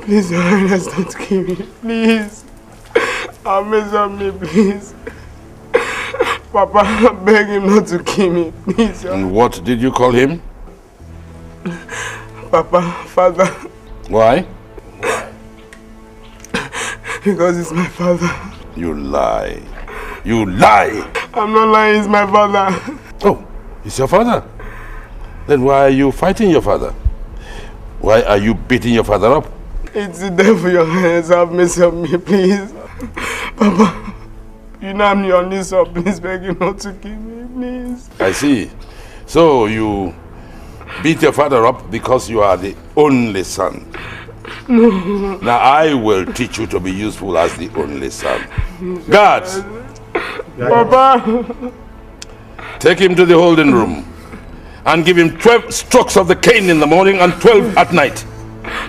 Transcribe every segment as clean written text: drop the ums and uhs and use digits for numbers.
Please, Your Highness, don't kill me. Please. Have mercy on me, please. Papa, I beg him not to kill me, please. And what did you call him? Papa, father. Why? Because it's my father. You lie. You lie! I'm not lying, it's my father. Oh, it's your father? Then why are you fighting your father? Why are you beating your father up? It's the devil, Your Highness. Have mercy on me, please. Papa, you know I'm on this, so please beg him not to kill me, please. I see. So you beat your father up because you are the only son. No. Now I will teach you to be useful as the only son. Guards! Papa! Take him to the holding room and give him 12 strokes of the cane in the morning and 12 at night.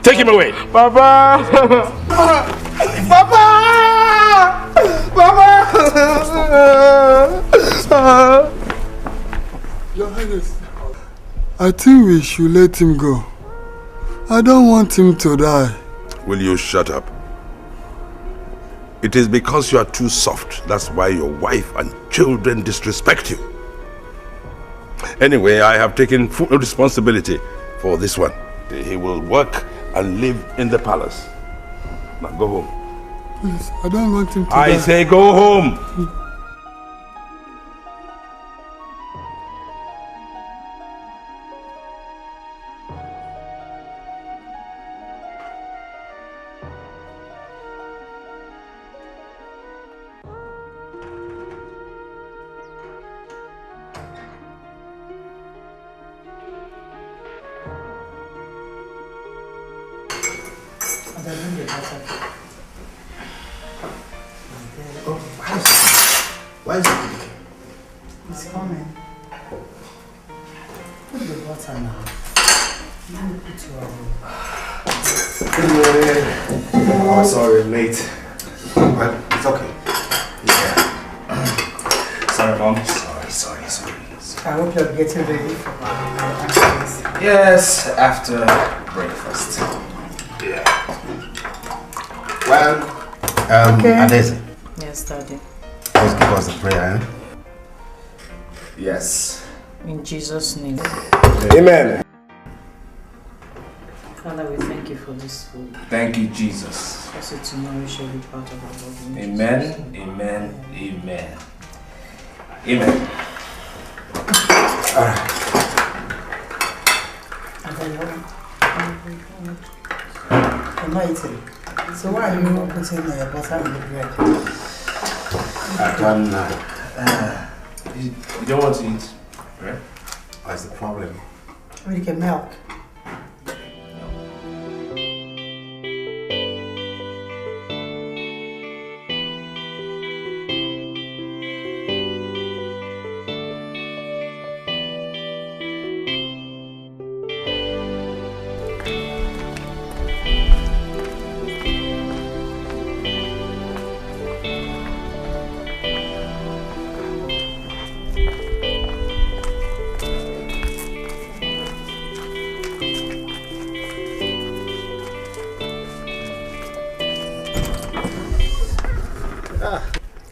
Take him away. Papa! Papa! Papa! Your Highness, I think we should let him go. I don't want him to die. Will you shut up? It is because you are too soft. That's why your wife and children disrespect you. Anyway, I have taken full responsibility for this one. He will work and live in the palace. Now go home. Please, I don't want him to die. I say go home. Why is it? It's coming. Put the butter now. Let me put your... Good morning. Oh, sorry, I'm late. Well, it's okay. Yeah. Sorry, Mom. Sorry. I hope you're getting ready for my answers. Yes, after breakfast. Yeah. Well, okay. Adese. Yes, Daddy. Please give us a prayer, eh? Yes. In Jesus' name. Amen. Father, we thank you for this food. Thank you, Jesus. Cause it to nourish every part of our body. Amen. Amen. Amen. Amen. Alright. I'm not eating. So why are you putting your butter in the bread? I can. You don't want to eat, right? What's the problem? We can milk.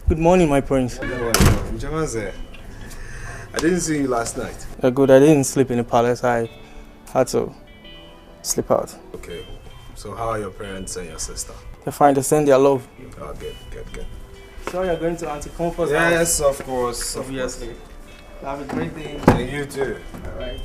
Good morning, my prince. Good morning. I didn't see you last night. Good, I didn't sleep in the palace. I had to sleep out. Okay. So how are your parents and your sister? They're fine, they send their love. Oh, good. Sure, you're going to Auntie Comfort's Yes, house? of course. Obviously. Have a great day. And you too. Alright.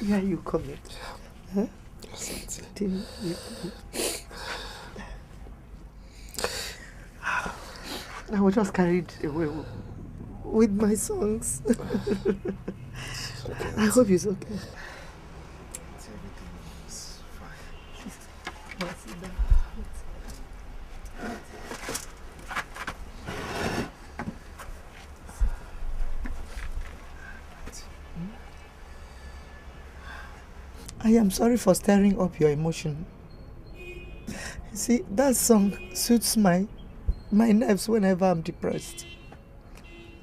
Yeah, you coming. Huh? Didn't you? I was just carried away with my songs. I hope it's okay. Everything's fine. I am sorry for stirring up your emotion. You see, that song suits my nerves whenever I'm depressed.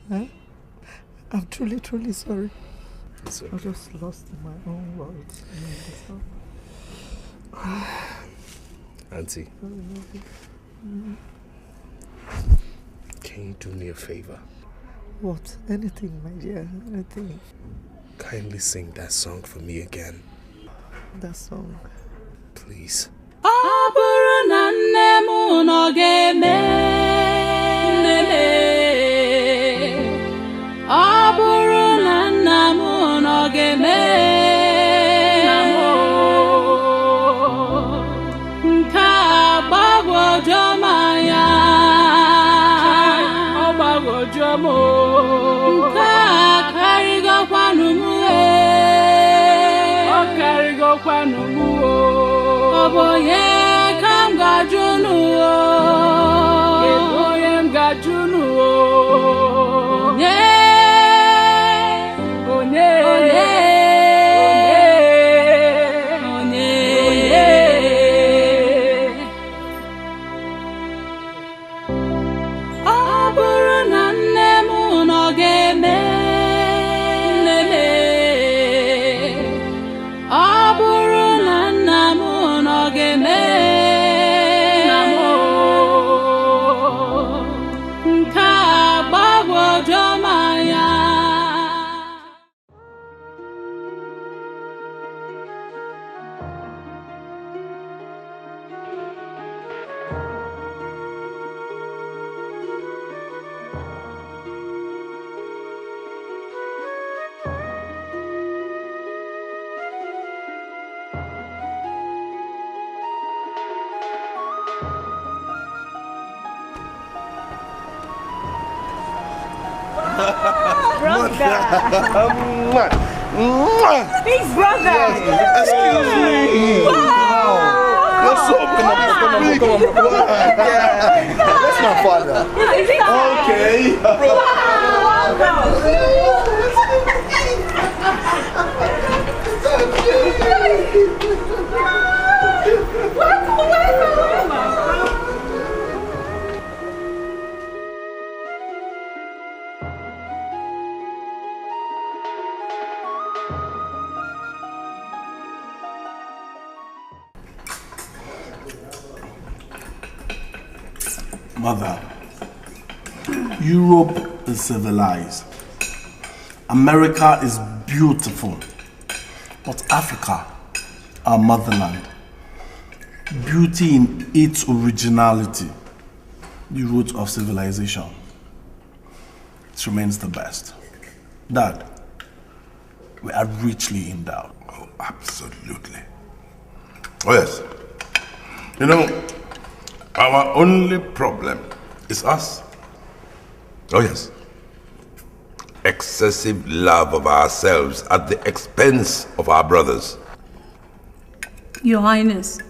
Huh? I'm truly, truly sorry. It's okay. I just lost my own words. Auntie, can you do me a favor? What? Anything, my dear. Anything. Kindly sing that song for me again. That song. Please. Big brother! Excuse me! Wow! What's up? Come on. That's my father. Okay. Mother, Europe is civilized. America is beautiful. But Africa, our motherland, beauty in its originality, the root of civilization, it remains the best. Dad, we are richly endowed. Oh, absolutely. Oh, yes. You know, our only problem is us. Oh, yes. Excessive love of ourselves at the expense of our brothers. Your Highness,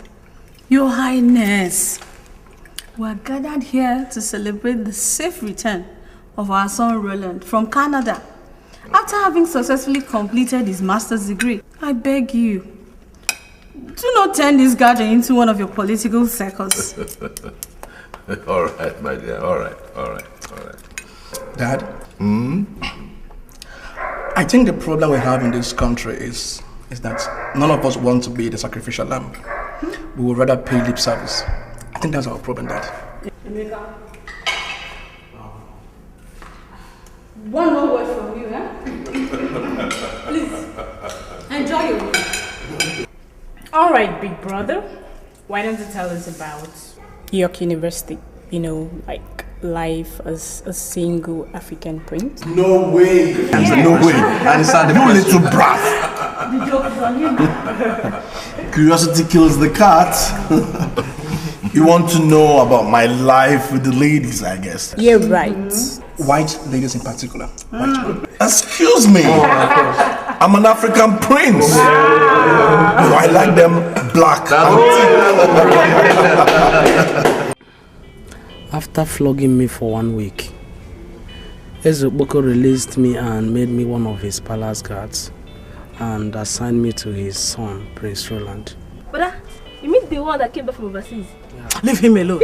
We are gathered here to celebrate the safe return of our son Roland from Canada. After having successfully completed his master's degree, I beg you, do not turn this gathering into one of your political circles. All right, my dear. All right. Dad? I think the problem we have in this country is that none of us want to be the sacrificial lamb. We would rather pay lip service. I think that's our problem, Dad. One more word from you, eh? Please, enjoy your meal. All right, big brother. Why don't you tell us about York University? You know, like life as a single African prince. No way. Yeah. No way. Answer the little brat. The joke is on you. Curiosity kills the cat. You want to know about my life with the ladies, I guess. Yeah, right. White ladies in particular. Excuse me. I'm an African prince. Do I like them black? After flogging me for 1 week, Ezeboko released me and made me one of his palace guards and assigned me to his son, Prince Roland. Brother, you mean the one that came back from overseas? Yeah. Leave him alone.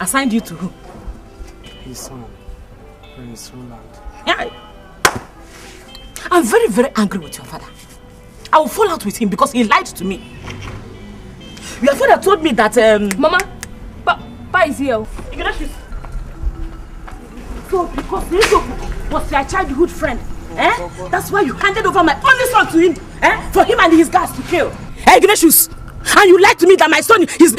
Assigned you to who? His son, Prince Roland. Yeah. I'm very, very angry with your father. I will fall out with him because he lied to me. Your father told me that Mama, Papa is here. So because Nizo was your childhood friend, that's why you handed over my only son to him, for him and his guards to kill. Hey, Ignatius, and you lied to me that my son is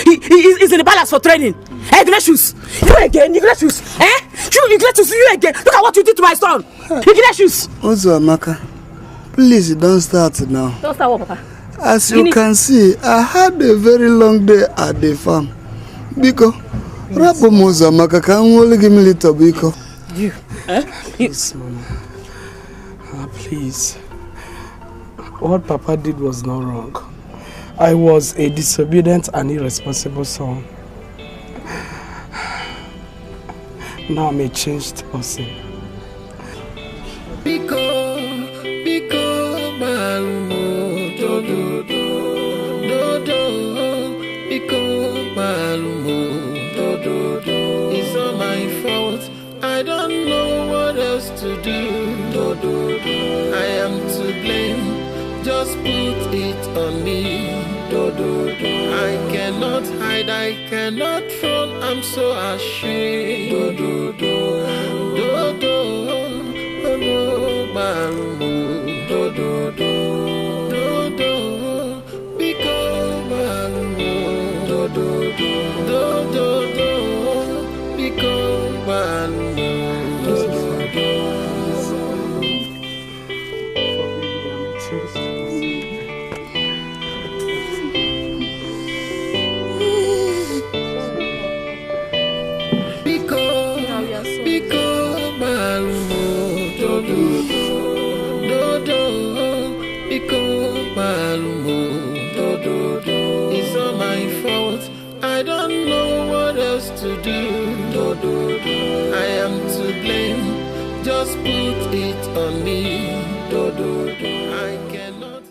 in the palace for training. Hey, Ignatius, you again, Ignatius, You Ignatius, you again. Look at what you did to my son, Ignatius. Also, Amaka, please don't start now. Don't start what, Papa? As you can see, I had a very long day at the farm. Biko, Rapo Moza Amaka, can only give me a little biko. You, please, Mama. Please. What Papa did was not wrong. I was a disobedient and irresponsible son. Now I'm a changed person. Biko, malumo, do, Biko, malumo, do. It's all my fault. I don't know what else to do. I am to blame. Just put it on me. I cannot hide, I cannot run. I'm so ashamed. It's all my fault. I don't know what else to do. I am to blame. Just put it on me. I cannot.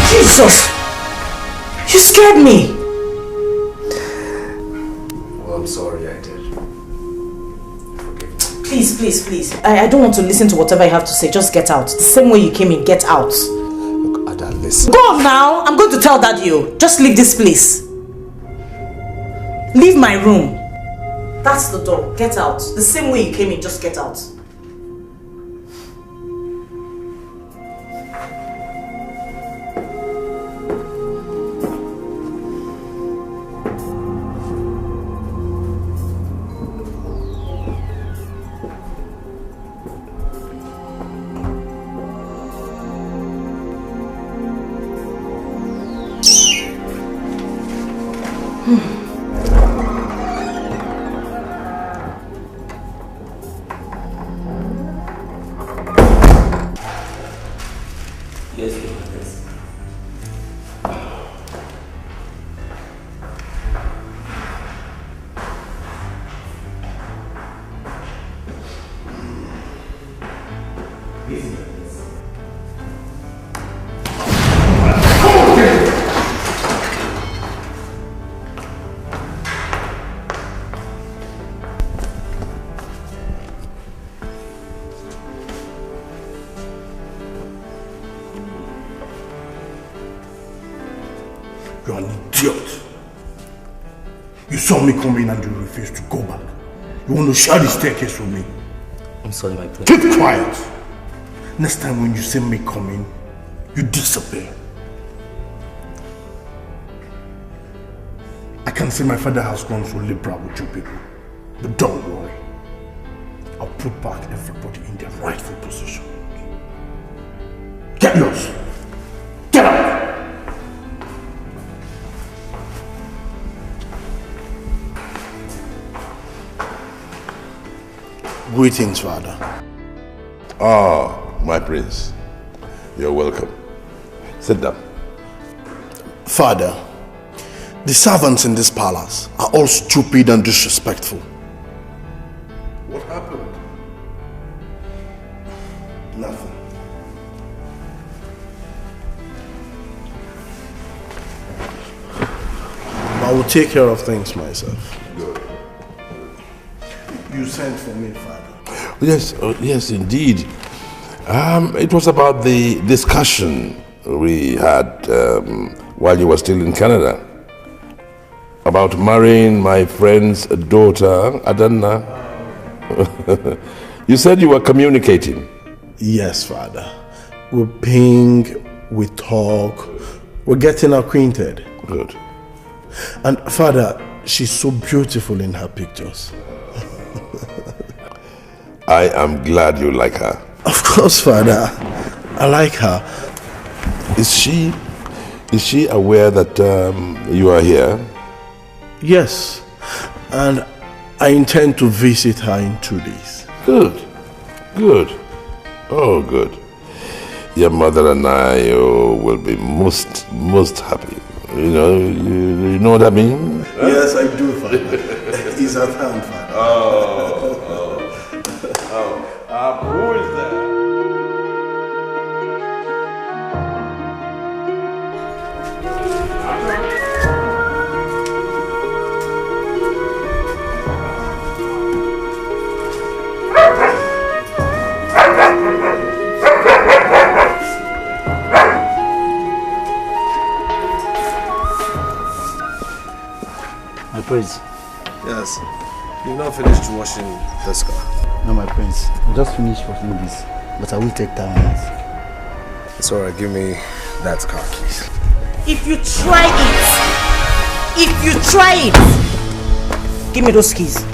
Jesus! You scared me! Well, I'm sorry I did. Forgive me. Please. I don't want to listen to whatever you have to say. Just get out. The same way you came in, get out. Look, Ada, listen. Go now! I'm going to tell Daddy you. Just leave this place. Leave my room. That's the door. Get out. The same way you came in, just get out. You're an idiot. You saw me come in and you refused to go back. You want to share the staircase with me. I'm sorry, my prince. Keep quiet. Next time when you see me coming, you disappear. I can see my father has gone so liberal with you people. But don't worry. I'll put back everybody in their rightful position. Get lost. Get out. Greetings, Father. Ah, my prince. You're welcome. Sit down. Father, the servants in this palace are all stupid and disrespectful. What happened? Nothing. I will take care of things myself. Good. You sent for me, Father. Yes, yes, indeed. It was about the discussion we had while you were still in Canada about marrying my friend's daughter, Adanna. You said you were communicating. Yes, Father. We ping, we talk, we're getting acquainted. Good. And Father, she's so beautiful in her pictures. I am glad you like her. Of course, Father. I like her. Is she aware that you are here? Yes. And I intend to visit her in 2 days. Good. Good. Oh, good. Your mother and I will be most happy. You know what I mean? Yes, I do, Father. He's at hand, Father. Who is there? My prince. Yes. You've not finished washing this car. No, my prince. I just finished washing this, but I will take 10 minutes. It's alright, give me that car keys. If you try it, give me those keys.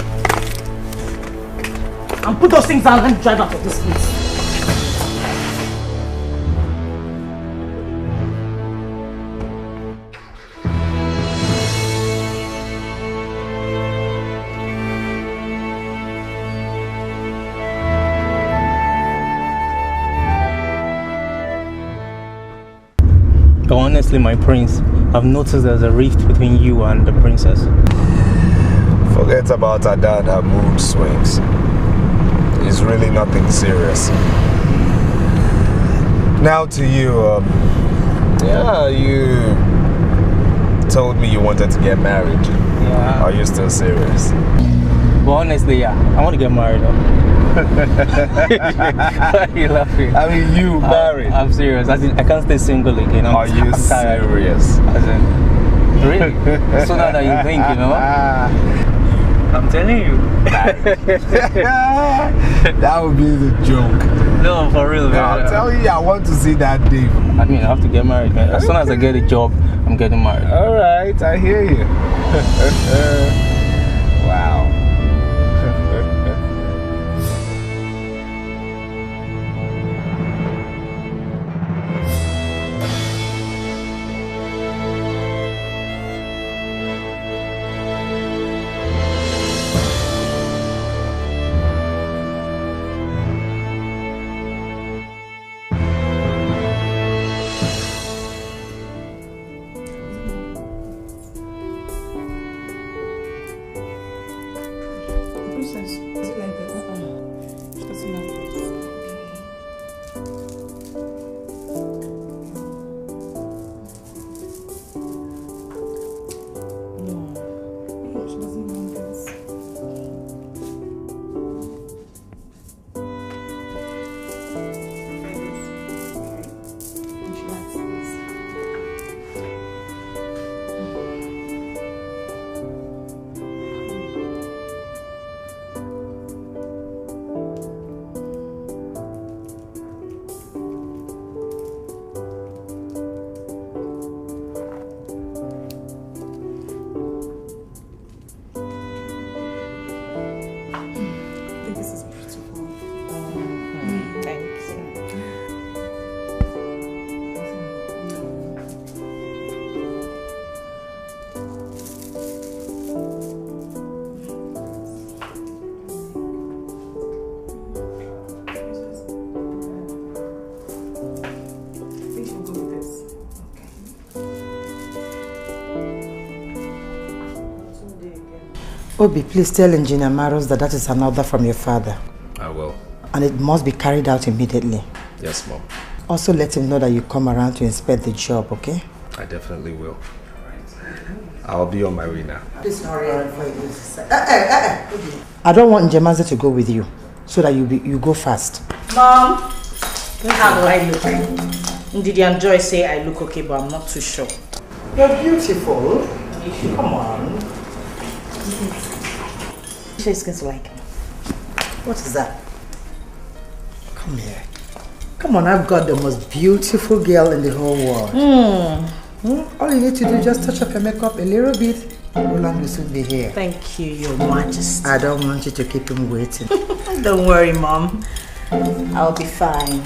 And put those things down and drive out of this place. But honestly, my prince, I've noticed there's a rift between you and the princess. Forget about her dad, her mood swings. It's really nothing serious. Now to you, you told me you wanted to get married. Yeah. Are you still serious? But honestly, yeah, I want to get married. Why are you laughing? I mean, you married. I'm serious. I can't stay single again. Are you serious? Really? Sooner than you think, you know? I'm telling you. That would be the joke. No, for real, man. I'll tell you, I want to see that day. I mean, I have to get married, man. As soon as I get a job, I'm getting married. Alright, I hear you. Wow. Obi, please tell Engineer Maros that is an order from your father. I will. And it must be carried out immediately. Yes, Mom. Also let him know that you come around to inspect the job, okay? I definitely will. I'll be on my way now. Please hurry up before you lose. I don't want Njemaze to go with you, so that you go fast. Mom, how do I look? Ndidi and Joy say I look okay, but I'm not too sure. You're beautiful. Come on. She's going to like me. What is that? Come here. Come on, I've got the most beautiful girl in the whole world. All you need to do is just touch up your makeup a little bit. Roland will soon be here. Thank you, Your Majesty. I don't want you to keep him waiting. Don't worry, Mom. I'll be fine.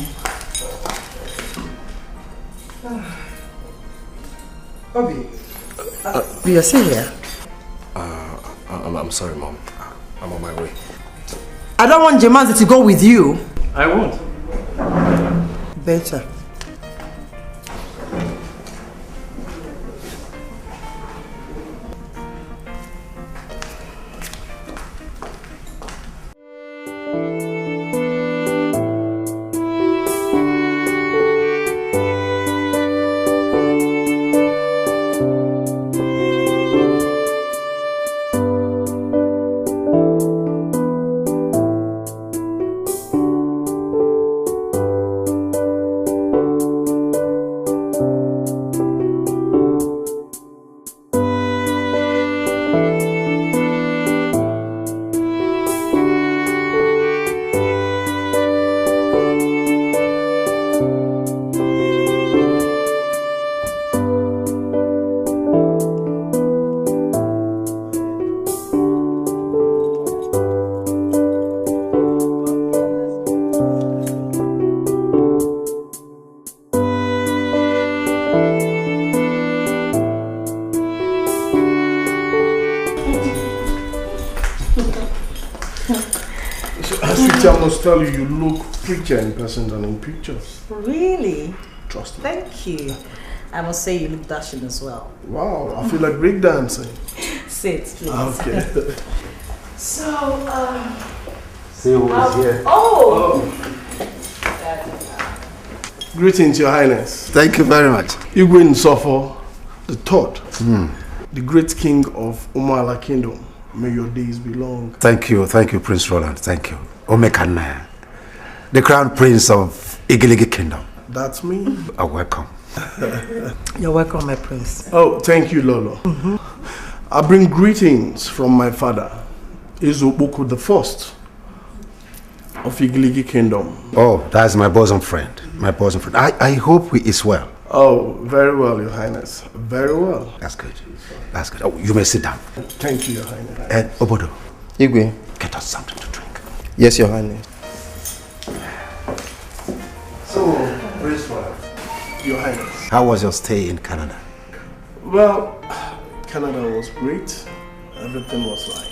Obi, you're still here? I'm sorry, Mom. I'm on my way. I don't want Njemaze to go with you. I won't. Better. I must tell you, you look prettier in person than in pictures. Really? Trust me. Thank you. I must say you look dashing as well. Wow, I feel like breakdancing. Sit, please. Okay. So, See who is here. Oh! Greetings, Your Highness. Thank you very much. Igwe Nsofo the Third, the great king of Umala Kingdom. May your days be long. Thank you, Prince Roland. Thank you. Omekanaya, the crown prince of Igiligi Kingdom. That's me. Welcome. You're welcome, my prince. Oh, thank you, Lolo. I bring greetings from my father, Izubuku the First of Igiligi Kingdom. Oh, that's my bosom friend. I hope he is well. Oh, very well, Your Highness. Very well. That's good. Oh, you may sit down. Thank you, Your Highness. And Obodo, Igwe, get us something to drink. Yes, Your Highness. So, Prince Roland, Your Highness. How was your stay in Canada? Well, Canada was great. Everything was fine.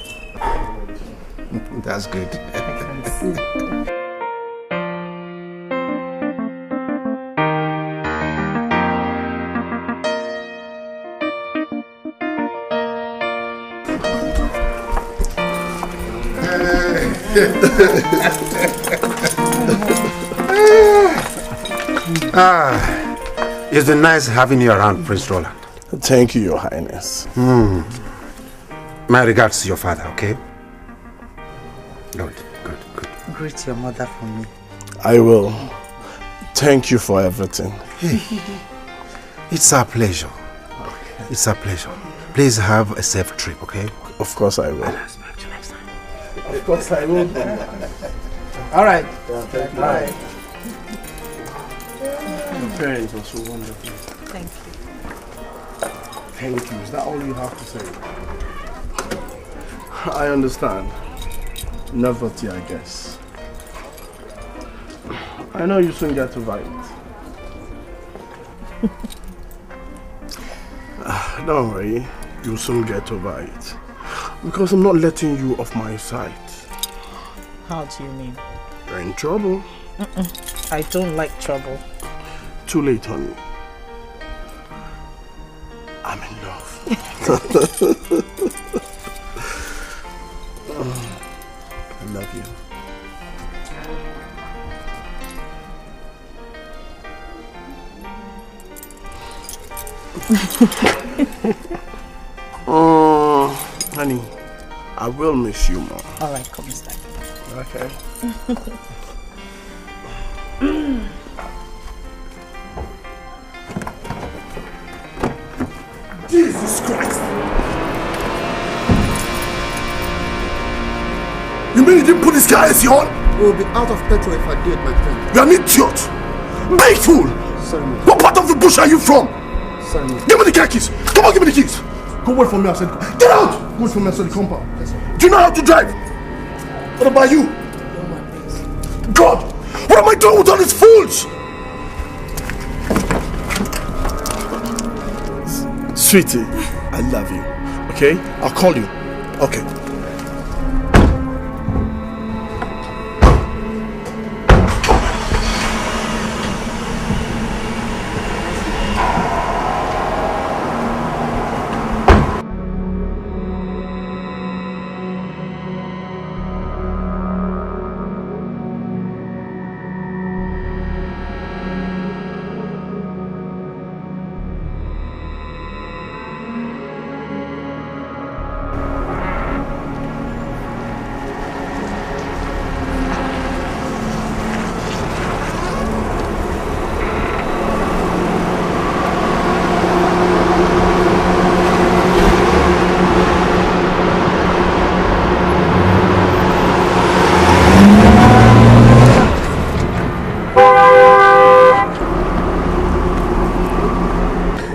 That's good. It's been nice having you around, Prince Roland. Thank you, Your Highness. My regards to your father, okay? Good. Greet your mother for me. I will. Thank you for everything. It's our pleasure. Okay. It's our pleasure. Please have a safe trip, okay? Of course I will. I'll expect you next time. Of course I will. All right. Bye. Your parents are so wonderful. Thank you. Thank you. Is that all you have to say? I understand. Nervosity, I guess. I know you soon get over it. Don't worry. You'll soon get over it. Because I'm not letting you off my side. How do you mean? You're in trouble. I don't like trouble. Too late, honey. I'm in love. Honey, I will miss you more. Alright, come start. Okay. Jesus Christ! You mean you didn't put this guy as your on? We will be out of petrol if I did, my friend. You're an idiot! Big fool! Sorry, man. What part of the bush are you from? Sorry, man. Give me the car keys! Come on, give me the keys! Go wait for me outside. Get out! Wait for me outside the compound. Do you know how to drive? What about you? God! What am I doing with all these fools? Sweetie, I love you. Okay? I'll call you. Okay.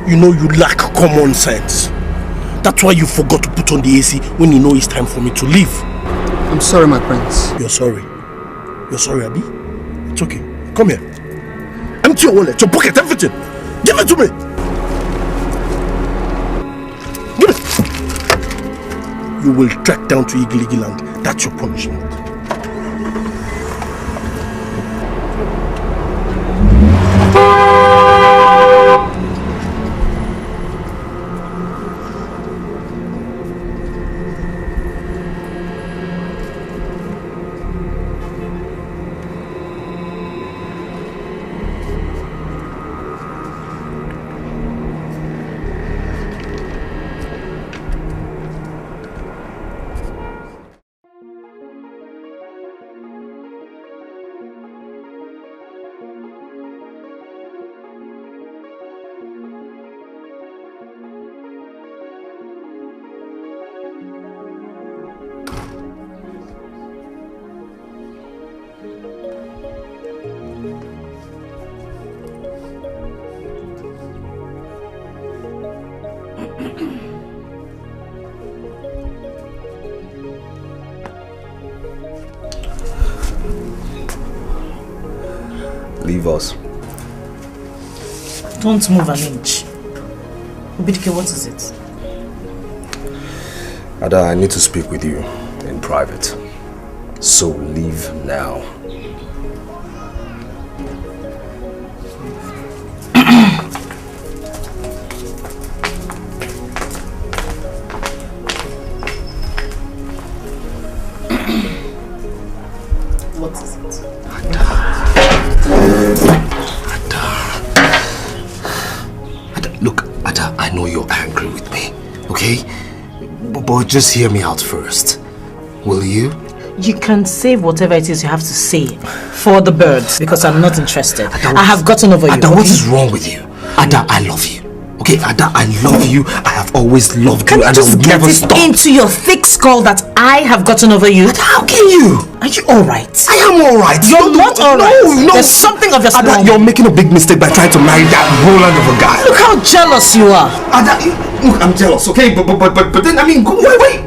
You know you lack common sense. That's why you forgot to put on the AC when you know it's time for me to leave. I'm sorry, my prince. You're sorry. You're sorry, Abi? It's okay. Come here. Empty your wallet, your pocket, everything. Give it to me. Give it. You will track down to Igiligi land. That's your punishment. Leave us. Don't move an inch. Obidike, what is it? Ada, I need to speak with you in private. So leave now. What is it? Ada, look, Ada, I know you're angry with me, okay? But just hear me out first. Will you? You can say whatever it is you have to say for the birds, because I'm not interested. I have gotten over you. Ada, what is wrong with you? Ada, I love you. Okay, Ada, I love you. I have always loved you, and I will never stop. Can you just get it into your thick skull that I have gotten over you? Ada, how can you? Are you alright? I am alright. You're not alright. No. There's something of your Ada, you're making a big mistake by trying to marry that Roland of a guy. Look how jealous you are. Ada, look, I'm jealous, okay? But then, I mean, wait.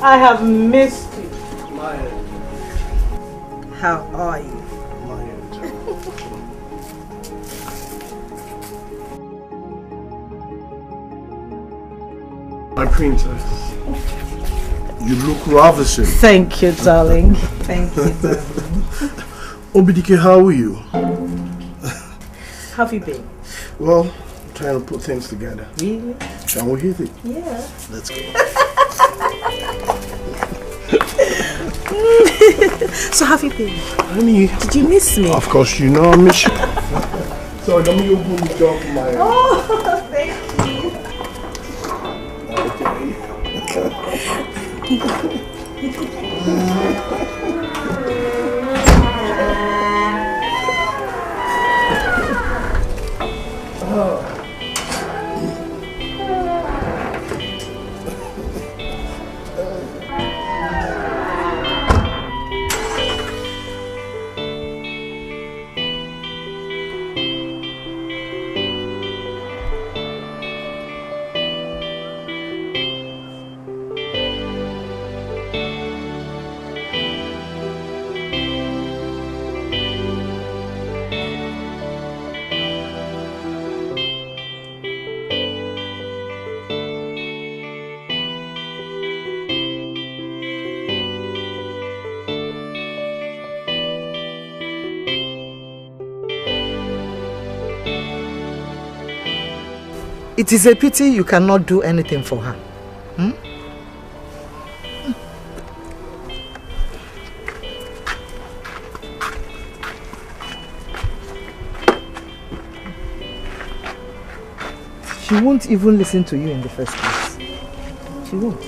I have missed you. My head. How are you? My head. My princess. You look ravishing. Thank you, darling. Thank you, darling. Obidike, how are you? How have you been? Well, trying to put things together. Really? Shall we hit it? Yeah. Let's go. So have you been? Honey. Did you miss me? Of course, you know I miss you. Sorry, let me open the door for my... Oh, thank It is a pity you cannot do anything for her. She won't even listen to you in the first place. She won't.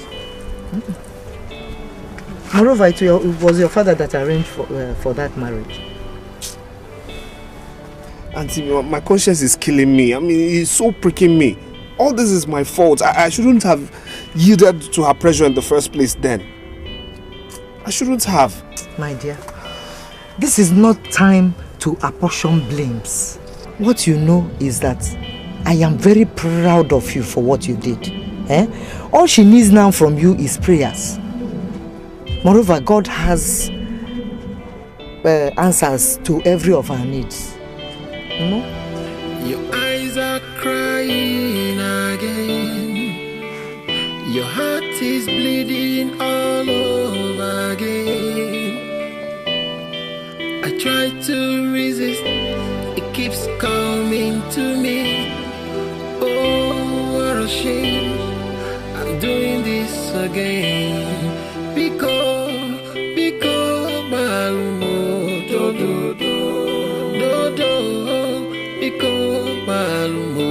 Moreover, it was your father that arranged for that marriage. Auntie, my conscience is killing me. I mean, it's so pricking me. All this is my fault. I shouldn't have yielded to her pressure in the first place then. I shouldn't have. My dear, this is not time to apportion blames. What you know is that I am very proud of you for what you did. All she needs now from you is prayers. Moreover, God has answers to every of our needs. You know? Your eyes are crying again. Your heart is bleeding all over again. I try to resist, it keeps coming to me. Oh, what a shame, I'm doing this again. Because Malumo, do do do, do do. Because Malumo,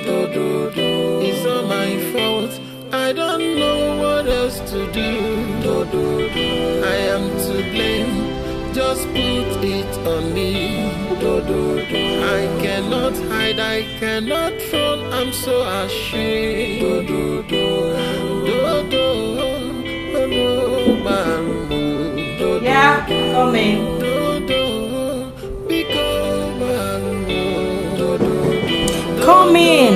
do do do. It's all my fault, I don't know what else to do. Do do do. I am to blame, just put it on me. Do do do. I cannot hide, I cannot run, I'm so ashamed. Do do do. Do do. Do do. Malumo. Do do. Yeah, come in. Do do. Because Malumo. Do do do. Come in.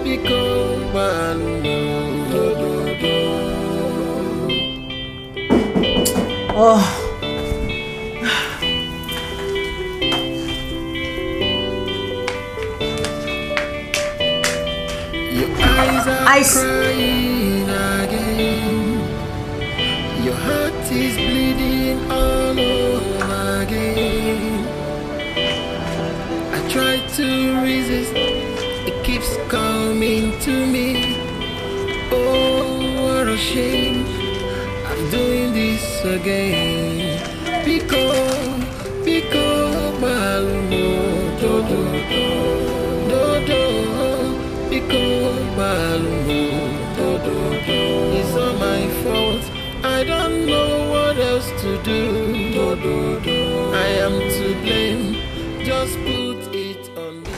Because Malumo. Do do do. Oh. Eyes are crying again. Your heart is bleeding all over again. I try to resist, it keeps coming to me. Oh, what a shame, I'm doing this again. Because Malumo, do do do, do do. Because Malumo, do do do. It's all my fault, I don't know what else to do. Do do do. I am to blame, just put it on me.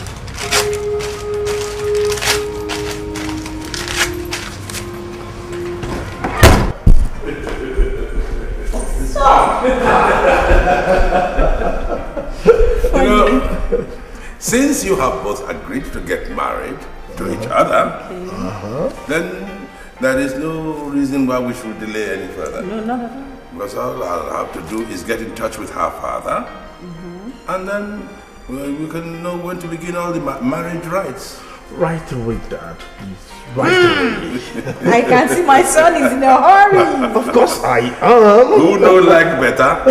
You know, since you have both agreed to get married to each other, then there is no reason why we should delay any further. No, not at all. Because all I'll have to do is get in touch with her father, and then we can know when to begin all the marriage rites. Right away, Dad, please. Right away. I can see my son is in a hurry. Of course I am. Who know like better?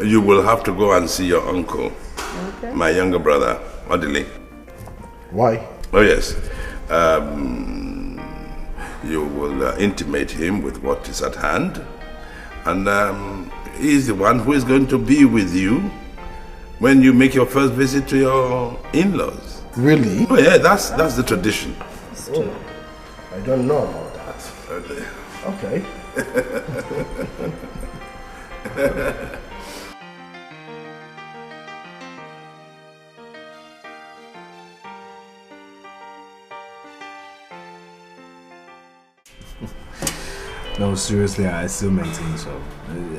You will have to go and see your uncle, my younger brother, Odile. Why? Oh yes. You will intimate him with what is at hand, and he's the one who is going to be with you when you make your first visit to your in-laws. Really? Oh yeah, that's the tradition. Oh, I don't know about that. Okay. No, seriously, I still maintain so.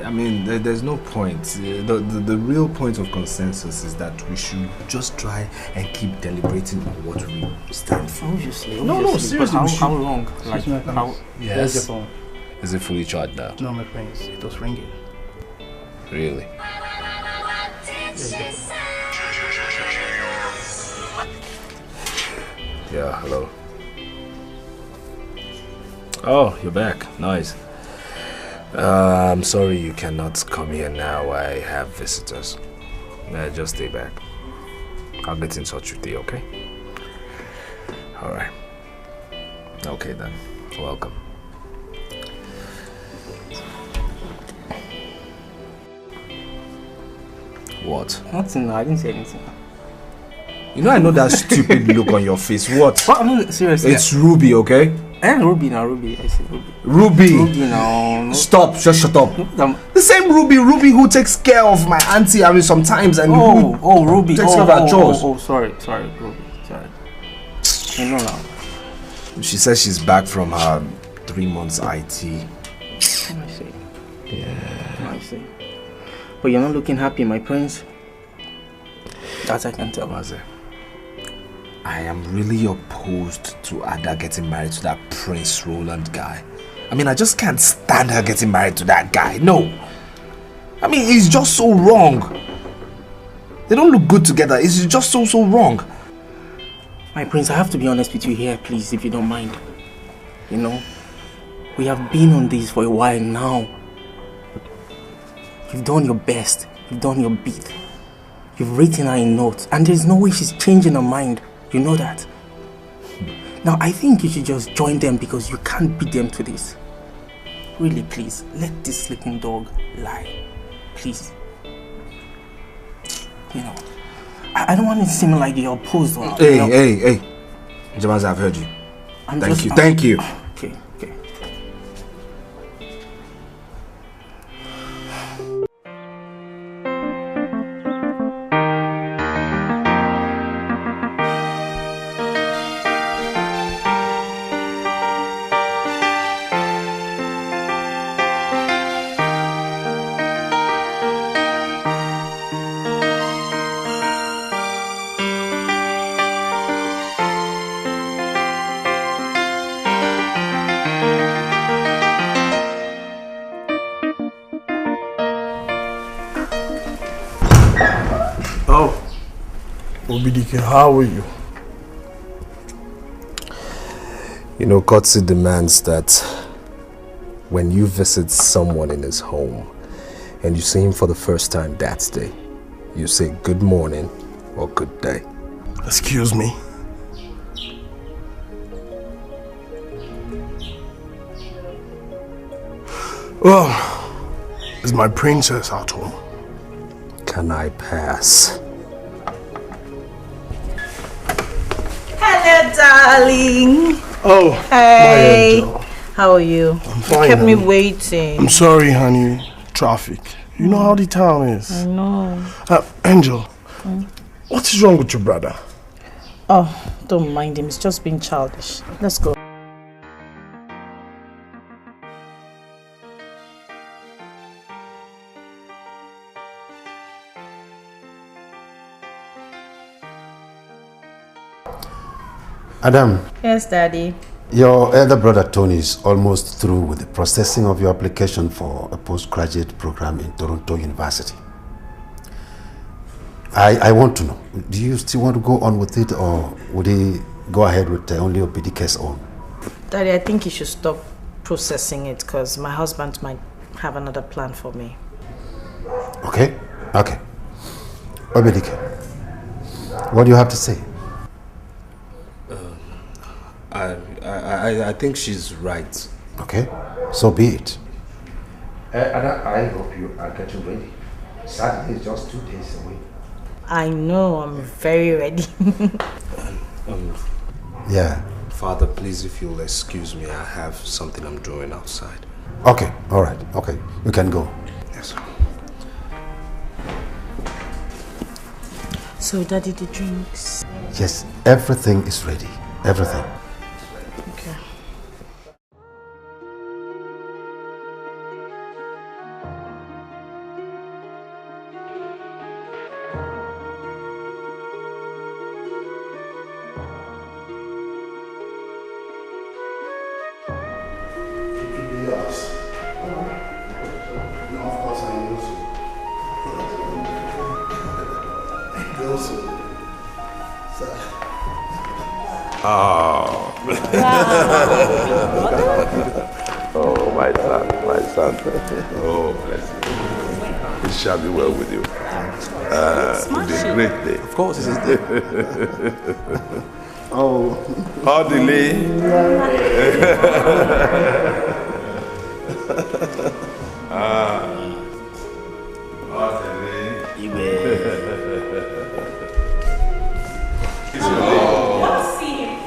I mean, there's no point. The real point of consensus is that we should just try and keep deliberating on what we stand for. Obviously. No, seriously. How long? Like, how? Yes. Where's your phone? Is it fully charged now? No, my prince. It was ringing. Really? Yeah, hello. Oh, you're back. Nice. I'm sorry you cannot come here now. I have visitors. Just stay back. I'll get in touch with you, okay? Alright. Okay then. Welcome. What? Nothing. I didn't say anything. You know I know that stupid look on your face. What? What? I mean, seriously. It's Ruby, okay? Ruby now, Ruby. I said Ruby. Ruby. Ruby now. No. Stop. Just shut up. The same Ruby who takes care of my auntie. I mean, sometimes and Ruby. Takes care of her chores. Sorry, Ruby. Sorry. You know now. She says she's back from her 3 months IT. I see. Yeah. I see. But you're not looking happy, my prince. That I can tell. Maze, I am really opposed to Ada getting married to that Prince Roland guy. I mean, I just can't stand her getting married to that guy. No. I mean, it's just so wrong. They don't look good together. It's just so wrong. My prince, I have to be honest with you here, please, if you don't mind. You know, we have been on this for a while now. You've done your best. You've done your bit. You've written her a note, and there's no way she's changing her mind. You know that. Now, I think you should just join them because you can't beat them to this. Really, please, let this sleeping dog lie. Please. You know, I don't want it to seem like you're opposed or... Hey. Jamaza, I've heard you. Thank you. Okay. Obidike, how are you? You know, Kotsi demands that when you visit someone in his home and you see him for the first time that day, you say good morning or good day. Excuse me? Well, is my princess at home? Can I pass? Hello, darling. Oh, hey. my angel. How are you? I'm fine, You kept me honey. waiting. I'm sorry, honey. Traffic. You know how the town is. I know. Angel, what is wrong with your brother? Oh, don't mind him. He's just being childish. Let's go. Adam. Yes, Daddy. Your elder brother Tony is almost through with the processing of your application for a postgraduate program in Toronto University. I want to know, do you still want to go on with it, or would he go ahead with only Obidike's own? Daddy, I think you should stop processing it because my husband might have another plan for me. Okay? Okay. Obedike, what do you have to say? I think she's right. Okay, so be it. I hope you are getting ready. Saturday is just 2 days away. I know, I'm very ready. Yeah. Father, please, if you'll excuse me, I have something I'm doing outside. Okay, all right, okay. You can go. Yes, sir. So, Daddy, the drinks? Yes, everything is ready. Everything. Okay. Oh. Oh, my son. Oh, bless you. It shall be well with you. It'll be a great day. Of course, it's his day. Oh. Orderly.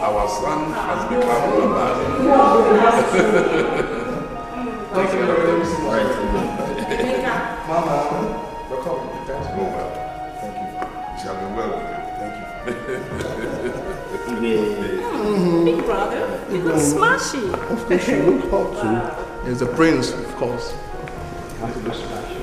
Our son has become a man. Take care of them. Mama, you're coming. Thanks. Go well. Thank you. Shall be well with you. Thank you. Big brother, you look smashy. Of course, you look hot too. He's the prince, of course. You have to look smashy.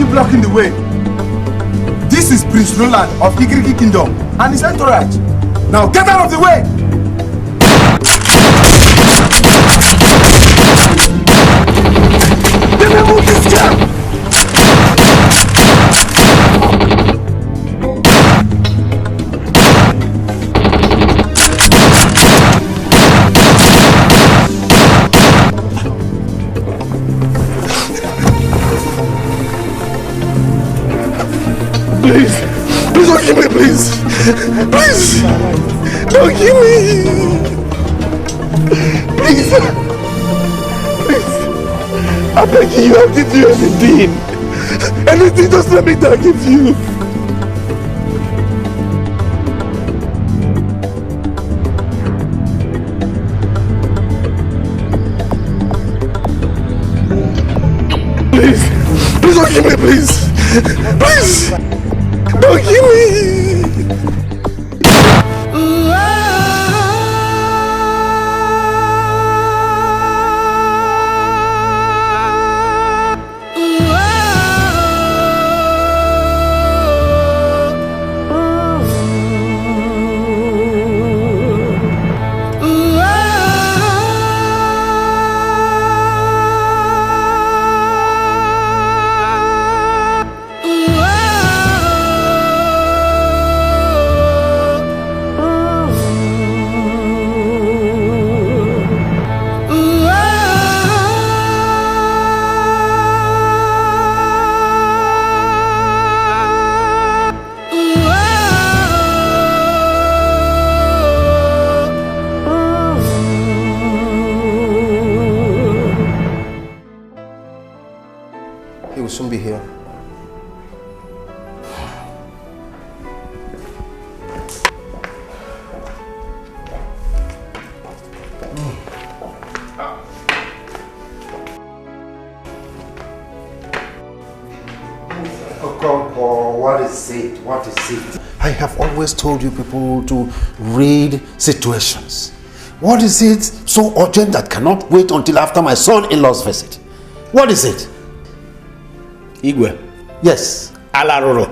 Blocking the way. This is Prince Roland of Igirigi Kingdom and his entourage. Now get out of the way! Let me move this car! Please. Please don't kill me, please. Please. Don't kill me. Please. Please. I beg you, I'll give you anything. Anything, just let me die, I'll give you. Please. Please don't kill me, please. Please. Don't kill me. He will soon be here. What is it? What is it? I have always told you people to read situations. What is it so urgent that cannot wait until after my son-in-law's visit? What is it? Igwe. Yes. Alaroro.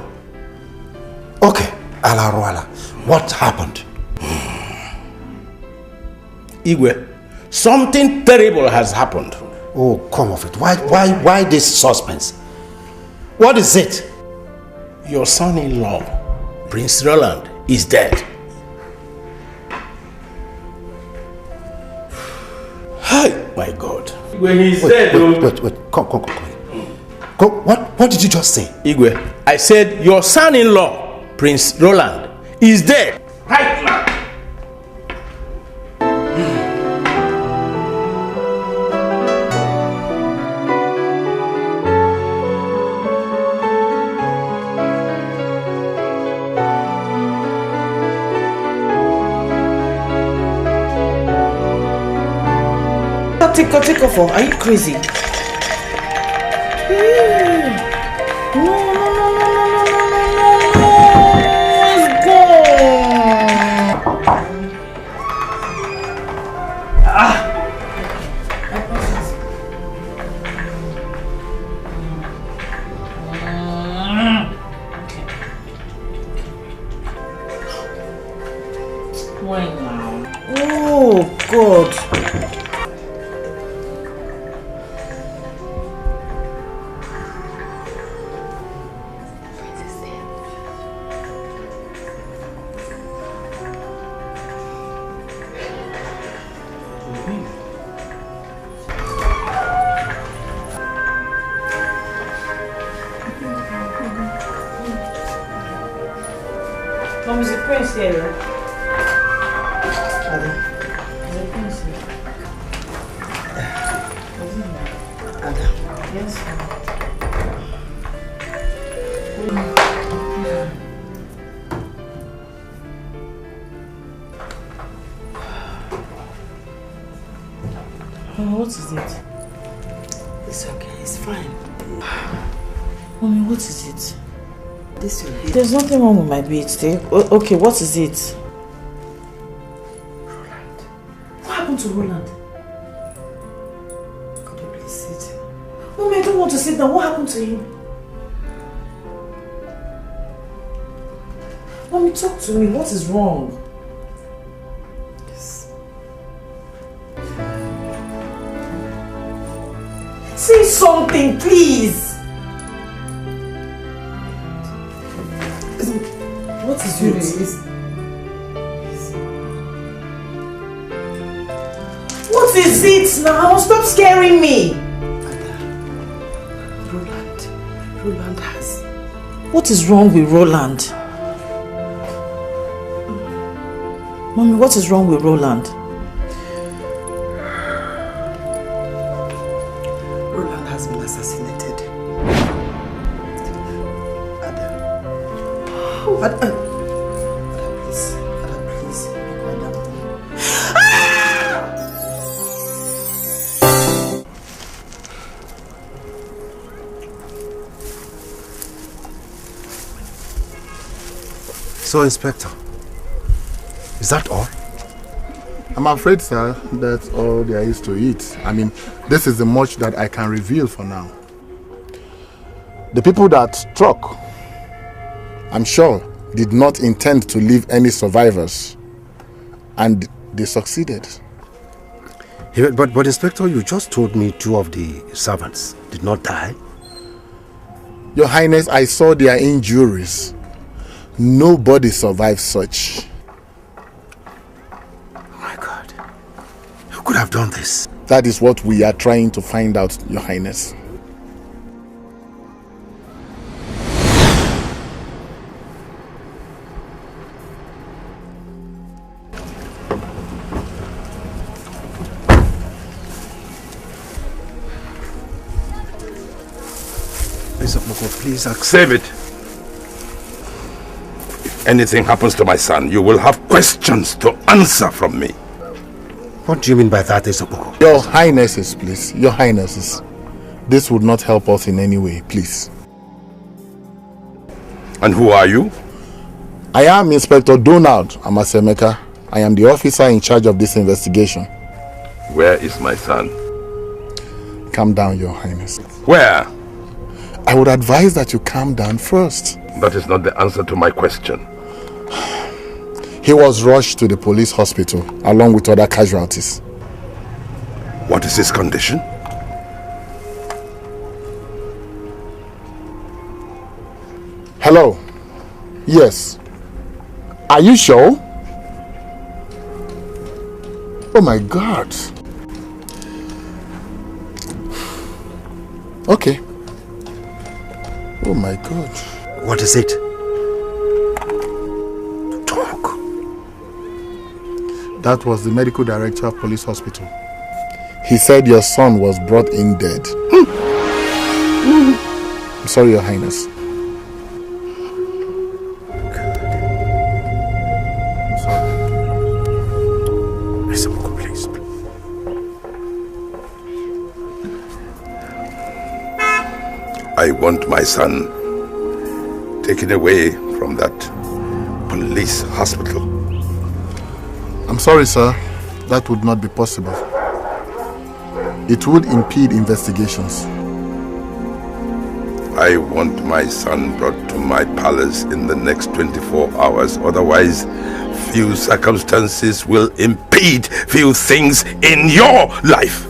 Okay, Alaroro. What happened? Igwe, something terrible has happened. Oh, come off it. Why this suspense? What is it? Your son-in-law, Prince Roland, is dead. Hi, my God. When he's dead, wait. Come. What did you just say? Igwe, I said your son-in-law, Prince Roland, is dead. Right now. Take off. Are you crazy? No. It's gone. Why now? Oh, God. Mom, is the prince here? Ada, is the prince here? Ada. Yes, what is it? It's okay, it's fine. Mommy, what is it? This will be. There's nothing wrong with my bed today. Okay, what is it? Roland. What happened to Roland? Could you please sit? Mommy, I don't want to sit down. What happened to him? Mommy, talk to me. What is wrong? Yes. Say something, please. What is it? What is it now? Stop scaring me. Roland has What is wrong with Roland? Mommy, what is wrong with Roland? Roland has been assassinated. Ada, please, quiet down. So, Inspector, is that all? I'm afraid, sir, that's all there is to it. I mean, this is the much that I can reveal for now. The people that struck, I'm sure, did not intend to leave any survivors. And they succeeded. Yeah, but Inspector, you just told me 2 of the servants did not die. Your Highness, I saw their injuries. Nobody survived such. Who could have done this? That is what we are trying to find out, Your Highness. Bishop Moko, please Save it. If anything happens to my son, you will have questions to answer from me. What do you mean by that, Bishop Moko? Your Highnesses, please. Your Highnesses. This would not help us in any way, please. And who are you? I am Inspector Donald Amasemeka. I am the officer in charge of this investigation. Where is my son? Calm down, Your Highness. Where? I would advise that you calm down first. That is not the answer to my question. He was rushed to the police hospital along with other casualties. What is his condition? Hello? Yes. Are you sure? Oh my God. Okay. Oh my God. What is it? That was the medical director of police hospital. He said your son was brought in dead. I'm sorry, Your Highness. I'm sorry. Listen, please. I want my son taken away from that police hospital. I'm sorry, sir. That would not be possible. It would impede investigations. I want my son brought to my palace in the next 24 hours. Otherwise, few circumstances will impede few things in your life.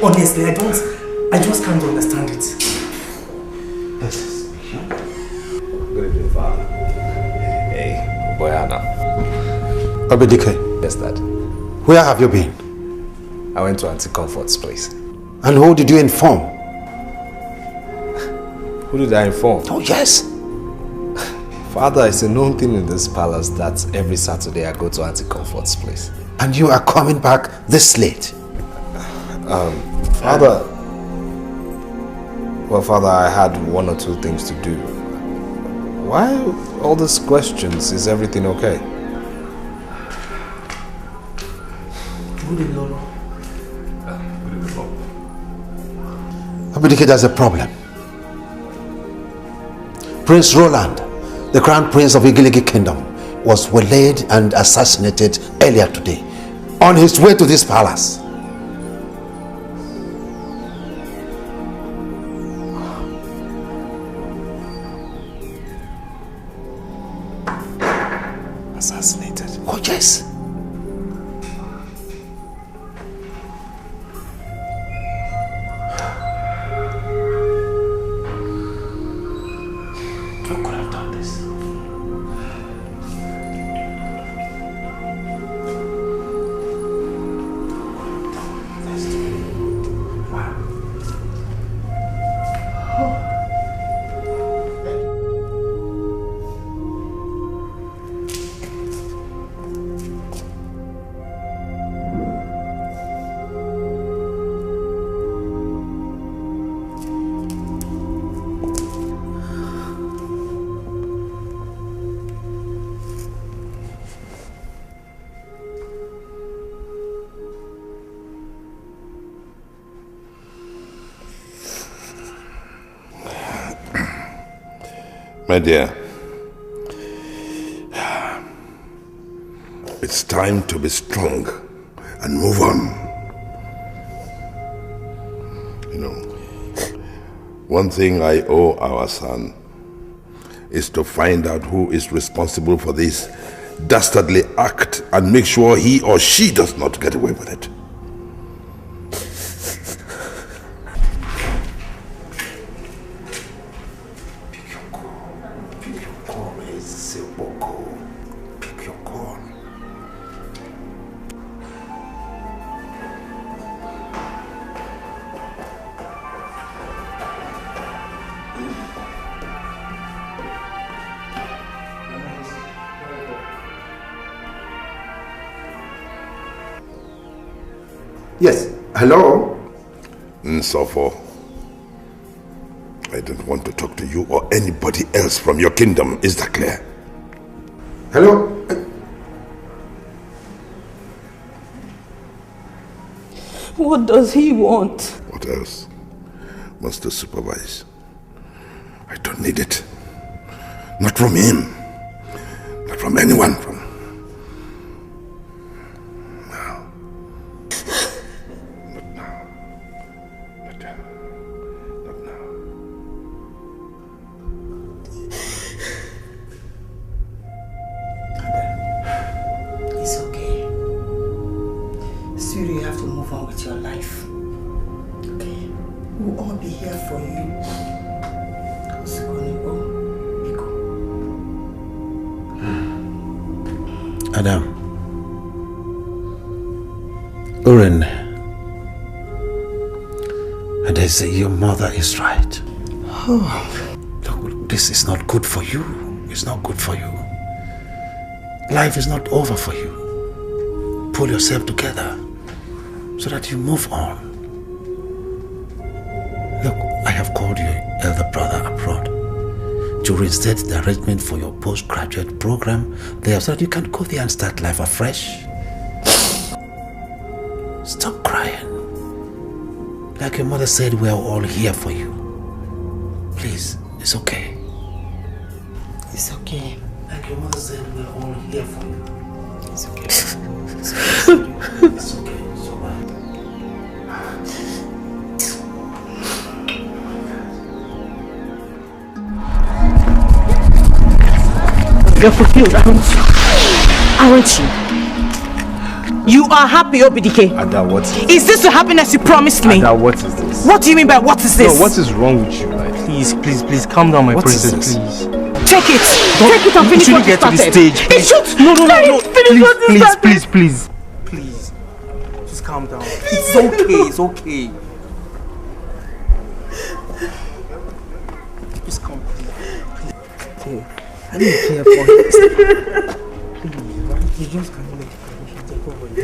Honestly, I just can't understand it. Good evening, Father. Hey, Boyana. Obedike. Yes, Dad. Where have you been? I went to Auntie Comfort's place. And who did you inform? Who did I inform? Oh, yes. Father, it's a known thing in this palace that every Saturday I go to Auntie Comfort's place. And you are coming back this late? Father... Well, Father, I had one or two things to do. Why all these questions? Is everything okay? Obedike, there's a problem. Prince Roland, the Crown Prince of Igiligi Kingdom, was waylaid and assassinated earlier today on his way to this palace. Assassinated? Oh, yes. My dear, it's time to be strong and move on. You know, one thing I owe our son is to find out who is responsible for this dastardly act and make sure he or she does not get away with it. Yes, hello? Nsofo, I don't want to talk to you or anybody else from your kingdom. Is that clear? Hello? What does he want? What else wants to supervise? I don't need it. Not from him. Not from anyone. From It's okay. Still, you have to move on with your life. Okay? We'll all be here for you. Adam. Uren. And I say your mother is right. Look, this is not good for you. It's not good for you. Life is not over for you. Pull yourself together so that you move on. Look, I have called your elder brother abroad to reinstate the arrangement for your postgraduate program there so that you can go there and start life afresh. Stop crying. Like your mother said, we are all here for you. Please, it's okay. It's okay. Like your mother said, we are all here for you. It's okay. It's okay. It's okay. It's all right. You're fulfilled, aren't you? Aren't you? You are happy, Obidike? Ada, what is this the happiness you promised me? Ada, what is this? What do you mean by what is this? No, what is wrong with you? Like, please, calm down, my princess, please. Take it. Take it and finish what you started. You shouldn't get to the stage. It should. No. Please. Please. Just calm down. It's okay. Just calm down. Please. I don't care for it. Please, right? You just can't let the condition take over you.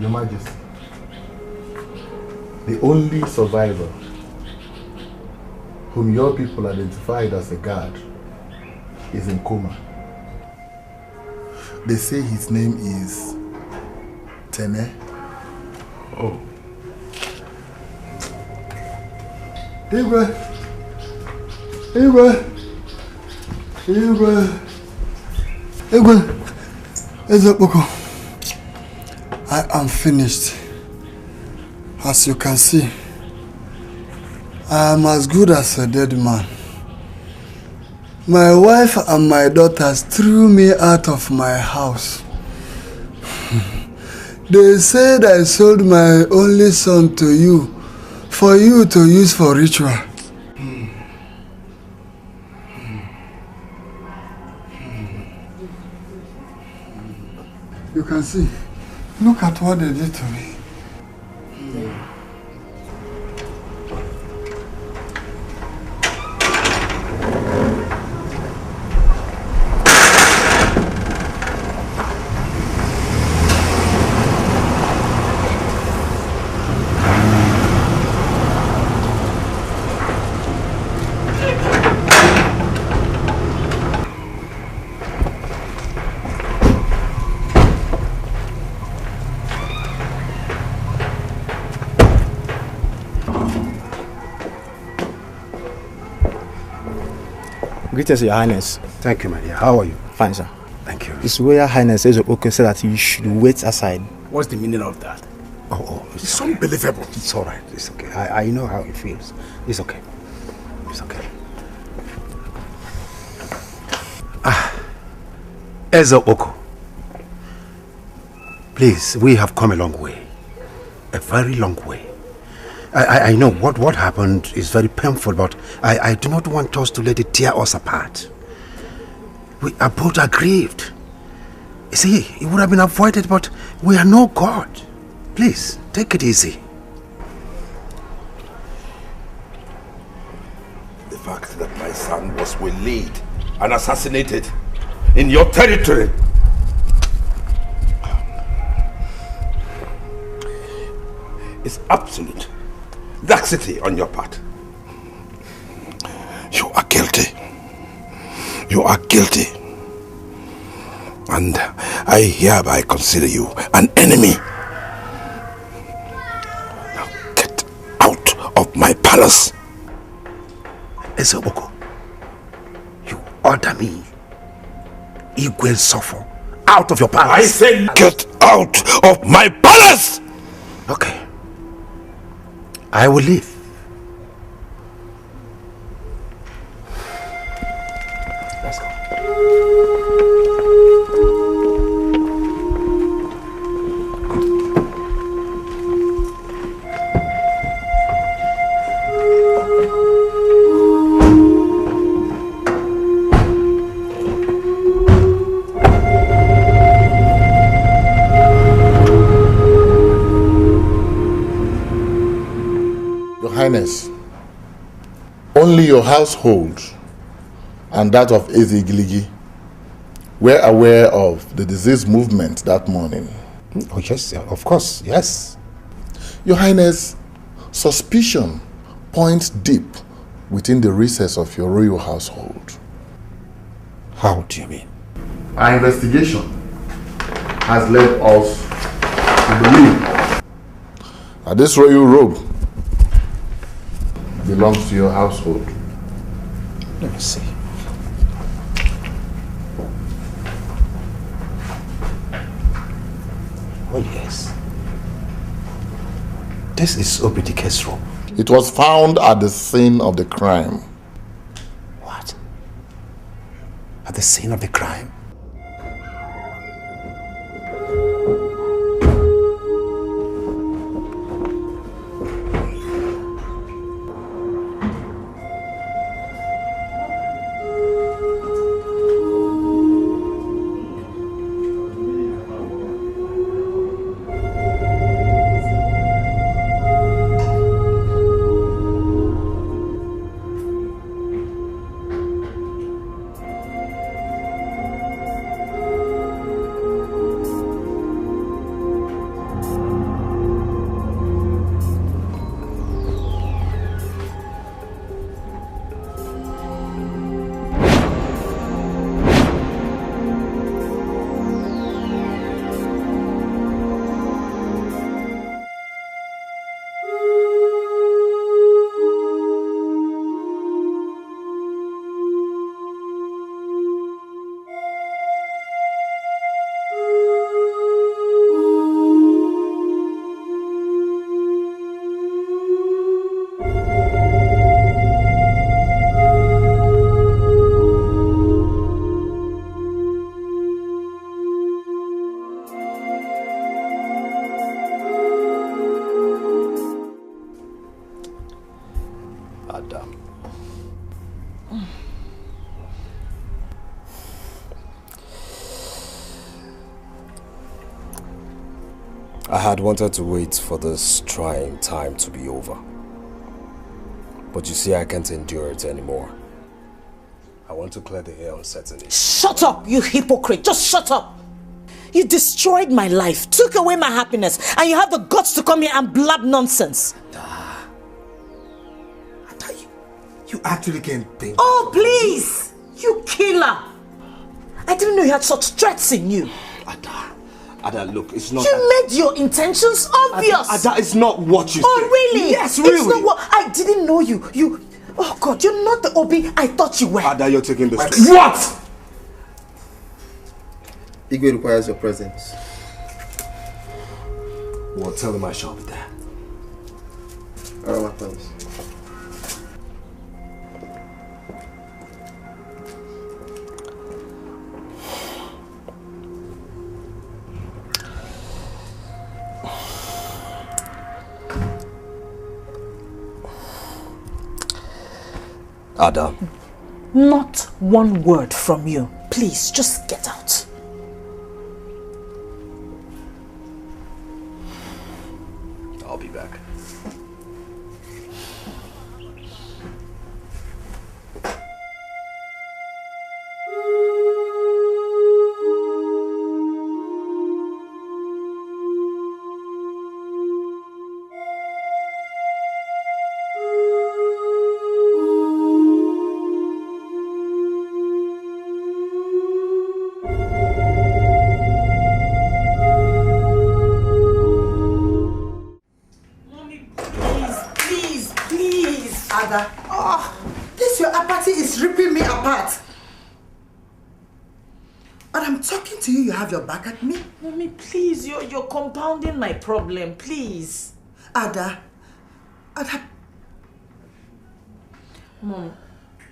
Your Majesty, the only survivor whom your people identified as a guard is in coma. They say his name is Tene. Oh. Igwe, Ezekboko, I am finished. As you can see, I am as good as a dead man. My wife and my daughters threw me out of my house. They said I sold my only son to you for you to use for ritual. You can see, look at what they did to me. Greetings, Your Highness. Thank you, my dear. How are you? Fine, sir. Thank you. His Royal Highness Ezekboko said that you should wait aside. What's the meaning of that? Oh, it's unbelievable. It's all right. It's okay. I know how it feels. It's okay. It's okay. Ezekboko, please, we have come a long way. A very long way. I know what happened is very painful, but I do not want us to let it tear us apart. We are both aggrieved. You see, it would have been avoided, but we are no God. Please, take it easy. The fact that my son was waylaid and assassinated in your territory is absolute laxity on your part. You are guilty. You are guilty. And I hereby consider you an enemy. Now get out of my palace. Ezekboko, you order me, Igwe Sofo, out of your palace. I say get out of my palace! Okay. I will leave. Let's go. Your Highness, Only your household and that of Ezigiligi were aware of the disease movement that morning. Oh yes, of course, yes. Your Highness, suspicion points deep within the recess of your royal household. How do you mean? Our investigation has led us to believe that this royal robe belongs to your household. Let me see. Oh yes. This is Obidike's robe. It was found at the scene of the crime. What? At the scene of the crime? I had wanted to wait for this trying time to be over. But you see, I can't endure it anymore. I want to clear the air on certainty. Shut up, you hypocrite! Just shut up! You destroyed my life, took away my happiness, and you have the guts to come here and blab nonsense. You actually can't think. Oh, please! You killer! I didn't know you had such threats in you. Ada, look, it's not... You made your intentions obvious! Ada, it's not what you Oh, said. really? Yes, really. It's not what... I didn't know you. Oh, God, you're not the Obi I thought you were. Ada, you're taking this... What? Igwe requires your presence. Well, tell him I shall be there. Alright, thanks. Ada. Not one word from you. Please, just get out. I'll be back. You have your back at me? Mommy, please, you're compounding my problem, please. Ada. Mom,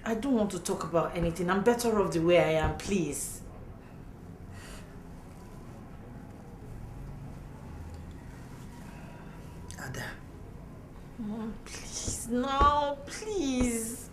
I don't want to talk about anything. I'm better off the way I am, please. Ada. Mom, please, no, please.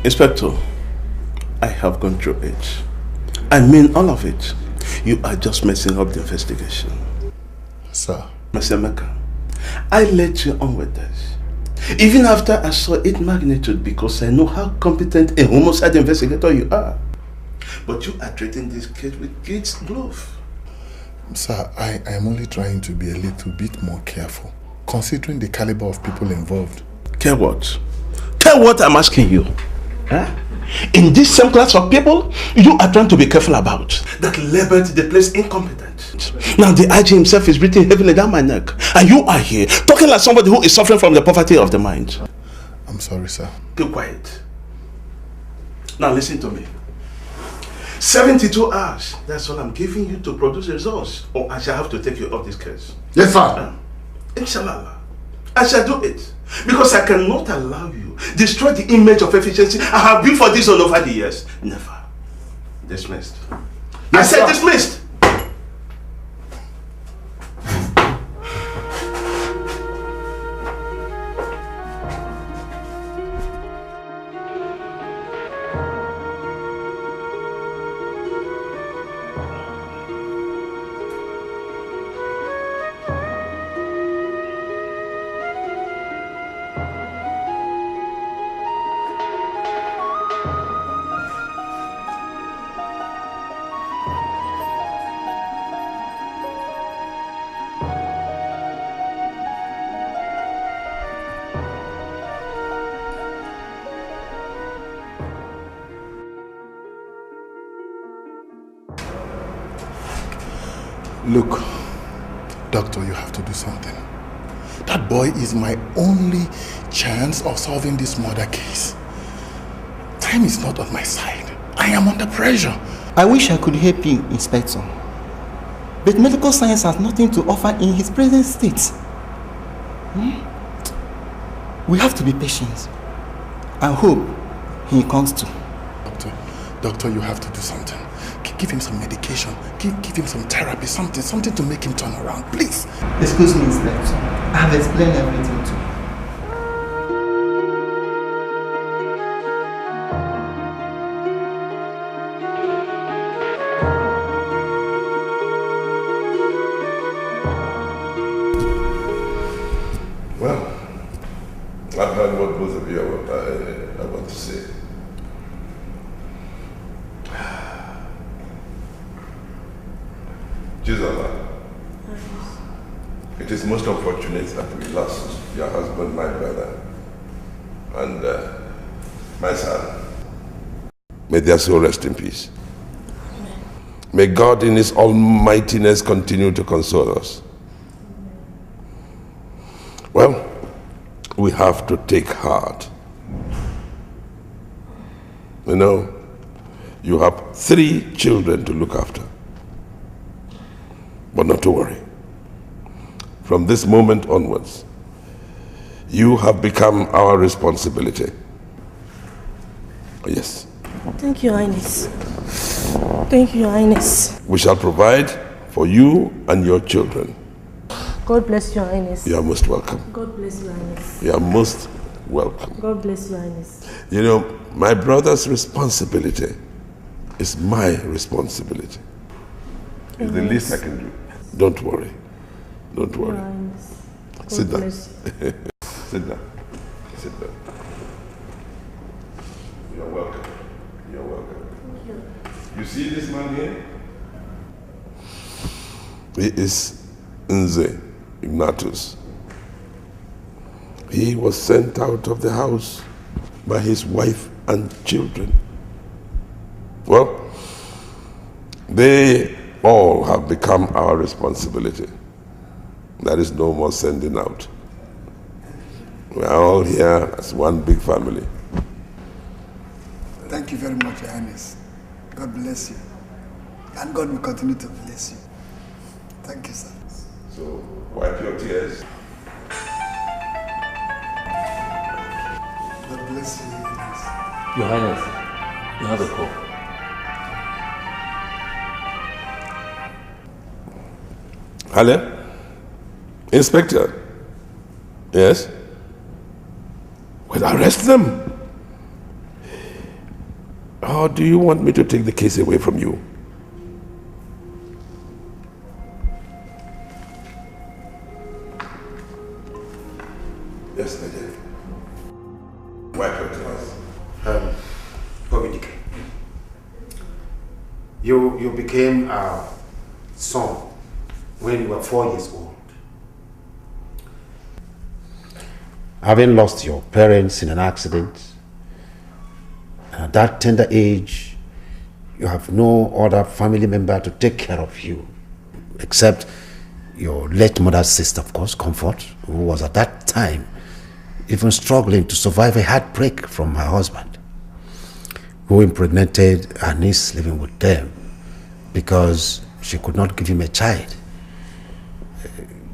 Inspector, I have gone through it. I mean all of it. You are just messing up the investigation. Sir. Mr. Mecca, I let you on with this. Even after I saw its magnitude, because I know how competent a homicide investigator you are. But you are treating this case with kid's glove. Sir, I am only trying to be a little bit more careful, considering the caliber of people involved. Care what? Care what I'm asking you? Huh? In this same class of people, you are trying to be careful about. That labeled the place incompetent. Now the IG himself is breathing heavily down my neck. And you are here, talking like somebody who is suffering from the poverty of the mind. I'm sorry, sir. Keep quiet. Now listen to me. 72 hours, that's all I'm giving you to produce results, or I shall have to take you off this case. Yes, sir. Inshallah, I shall do it. Because I cannot allow you destroy the image of efficiency I have built for this all over the years. Never. Dismissed. Yes, I said dismissed. Look, doctor, you have to do something. That boy is my only chance of solving this murder case. Time is not on my side. I am under pressure. I wish I could help you, Inspector. But medical science has nothing to offer in his present state. We have to be patient and hope he comes to. Doctor, you have to do something. Give him some medication. Give him some therapy, something to make him turn around, please. Excuse me, Inspector. I have explained everything to you. Well, I've heard what both of you I want to say. Chioma, it is most unfortunate that we lost your husband, my brother, and my son. May their soul rest in peace. Amen. May God in His almightiness continue to console us. Well, we have to take heart. You know, you have 3 children to look after. But not to worry. From this moment onwards, you have become our responsibility. Yes. Thank you, Highness. Thank you, Highness. We shall provide for you and your children. God bless you, Highness. You are most welcome. God bless you, Highness. You are most welcome. God bless you, Highness. You know, my brother's responsibility is my responsibility. It's the least I can do. Don't worry. Don't worry. Sit down. Sit down. Sit down. You're welcome. You're welcome. Thank you. You see this man here? He is Nze Ignatius. He was sent out of the house by his wife and children. Well, they all have become our responsibility. There is no more sending out. We are all here as one big family. Thank you very much, Your Highness. God bless you. And God will continue to bless you. Thank you, sir. So, wipe your tears. God bless you, Your Highness. Your Highness, you have a call. Hello? Inspector? Yes? Well, arrest them. Or do you want me to take the case away from you? Yes, I did. Wipe your tears. Obidike, you became a son when you were 4 years old. Having lost your parents in an accident, and at that tender age, you have no other family member to take care of you, except your late mother's sister, of course, Comfort, who was at that time even struggling to survive a heartbreak from her husband, who impregnated her niece living with them because she could not give him a child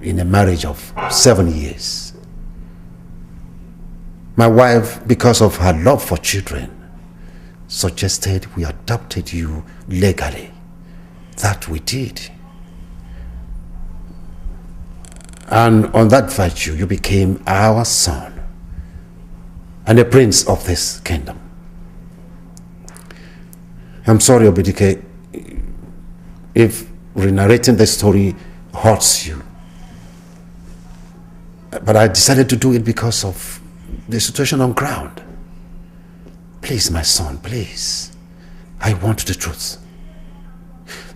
in a marriage of 7 years. My wife, because of her love for children, suggested we adopted you legally. That we did. And on that virtue, you became our son and a prince of this kingdom. I'm sorry, Obidike, if re-narrating the story hurts you. But I decided to do it because of the situation on ground. Please, my son, please. I want the truth.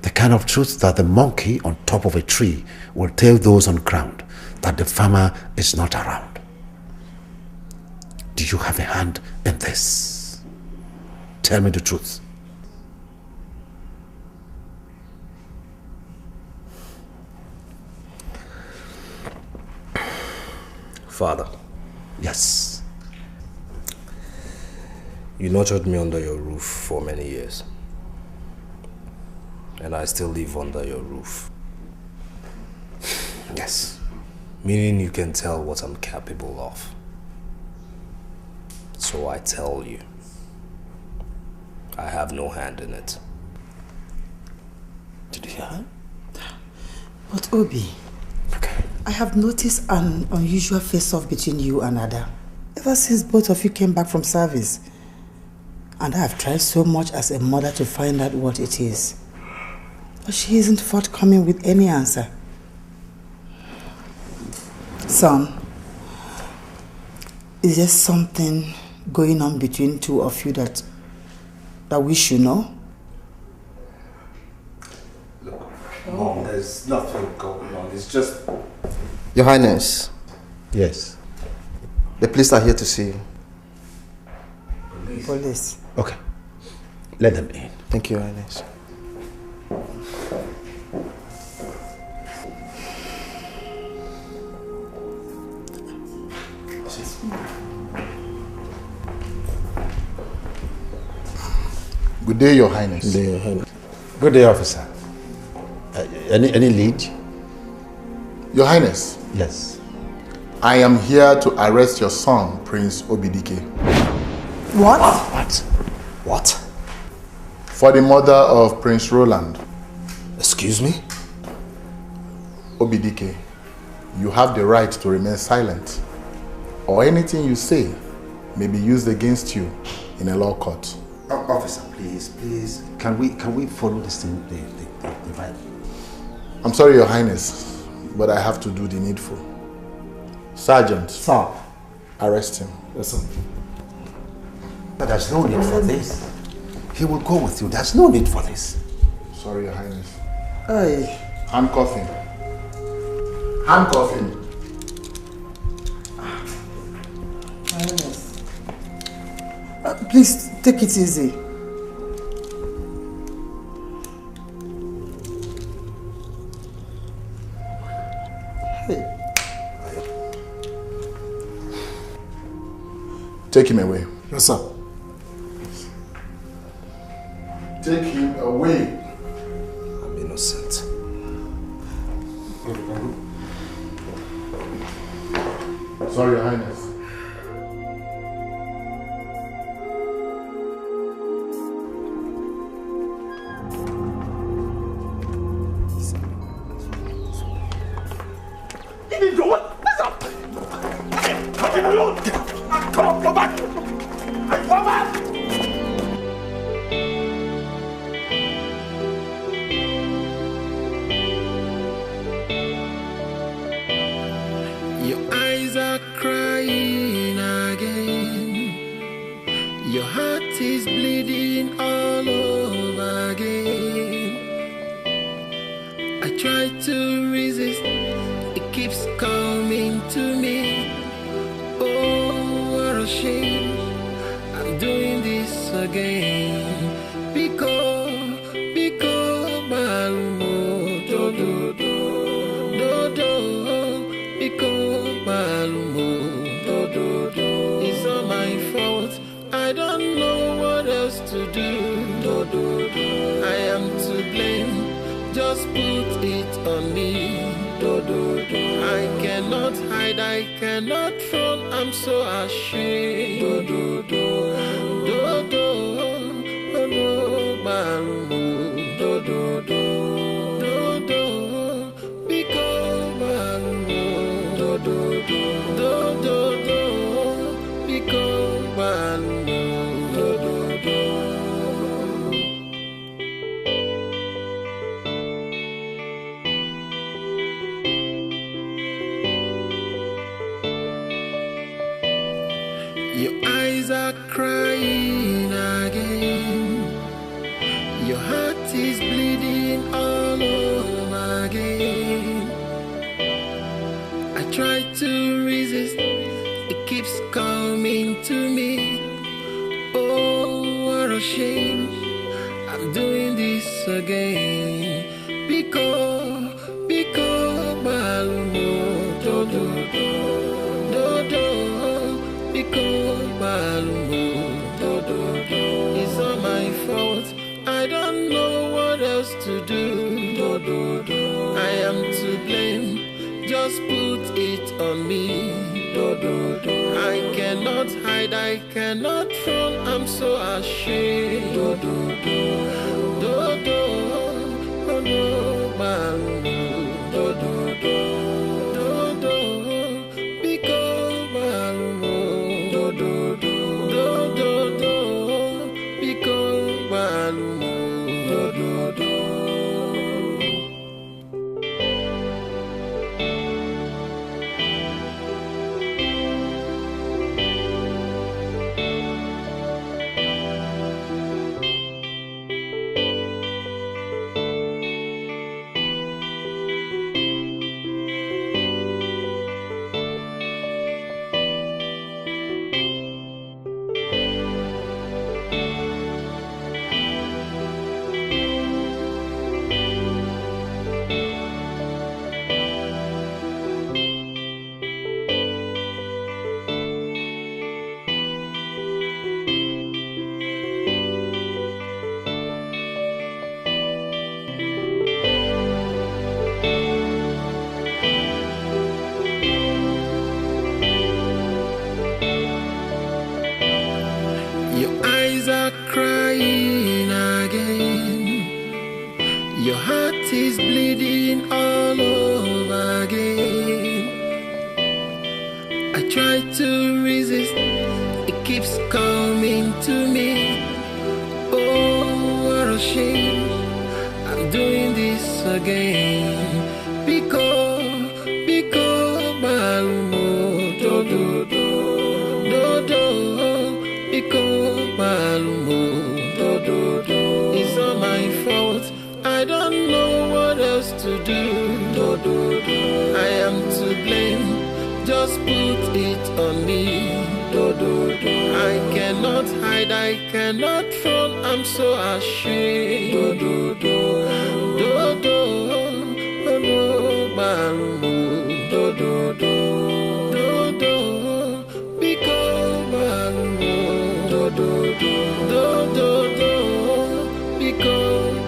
The kind of truth that the monkey on top of a tree will tell those on ground that the farmer is not around. Do you have a hand in this? Tell me the truth. Father. Yes. You nurtured me under your roof for many years. And I still live under your roof. Yes. Meaning you can tell what I'm capable of. So I tell you, I have no hand in it. Did you hear? But Obi, I have noticed an unusual face-off between you and Ada ever since both of you came back from service. And I have tried so much as a mother to find out what it is. But she isn't forthcoming with any answer. Son, is there something going on between two of you that we should know? Look, Mom, there's nothing going on. It's just... Your Highness. Yes. The police are here to see you. Police. Okay. Let them in. Thank you, Your Highness. Good day, Your Highness. Good day, Your Highness. Good day, officer. Any lead? Your Highness. Yes. I am here to arrest your son, Prince Obidike. What? What? For the murder of Prince Roland. Excuse me? Obidike, you have the right to remain silent, or anything you say may be used against you in a law court. Officer, please, can we follow this thing, the right? I'm sorry, Your Highness, but I have to do the needful. Sergeant. Sir. Arrest him. Yes, sir. But there's no need for this. He will go with you. There's no need for this. Sorry, Your Highness. Hey. Handcuff him. Handcuff him. Highness. Please, take it easy. Hey. Take him away. Yes, sir. Take him away. I'm innocent. Sorry, Your Highness. Come on, go back! Go back! is bleeding all over again. I try to resist, it keeps coming to me. Oh, what a shame, I'm doing this again. Because Malumo, do, because Malumo, do, it's all my fault. I don't know what else to do. I am to blame. Just put it on me. I cannot hide, I cannot run. I'm so ashamed. Your eyes are crying again. Your heart is bleeding all over again. I try to resist, it keeps coming to me. Oh, what a shame, I'm doing this again. Because Malumo, do, because Malumo, it's all my fault. I don't know what else to do. I am to blame. Just put it on me. I cannot hide, I cannot run. I'm so ashamed. Your eyes are crying again. Your heart is bleeding all over again. I try to resist, it keeps coming to me. Oh, what a shame, I'm doing this again. Because Malumo, do, because Malumo, it's all my fault. I don't know what else to do. I am to blame. Just put it on me. I cannot hide, I cannot run. I'm so ashamed. Malumo, because Malumo, because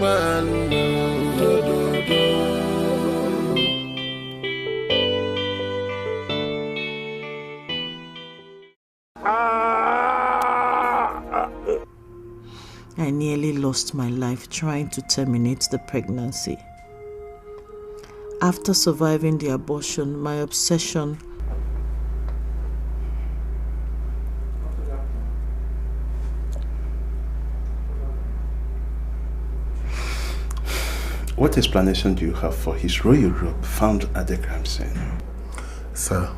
Malumo. I nearly lost my life trying to terminate the pregnancy. After surviving the abortion, my obsession What explanation do you have for his royal robe found at the crime scene? Sir,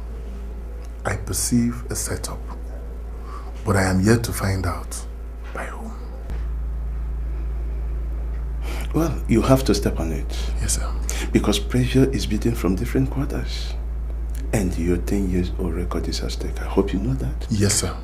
I perceive a setup, but I am yet to find out by who. Well, you have to step on it. Yes, sir. Because pressure is building from different quarters. And your 10 years old record is at stake. I hope you know that. Yes, sir.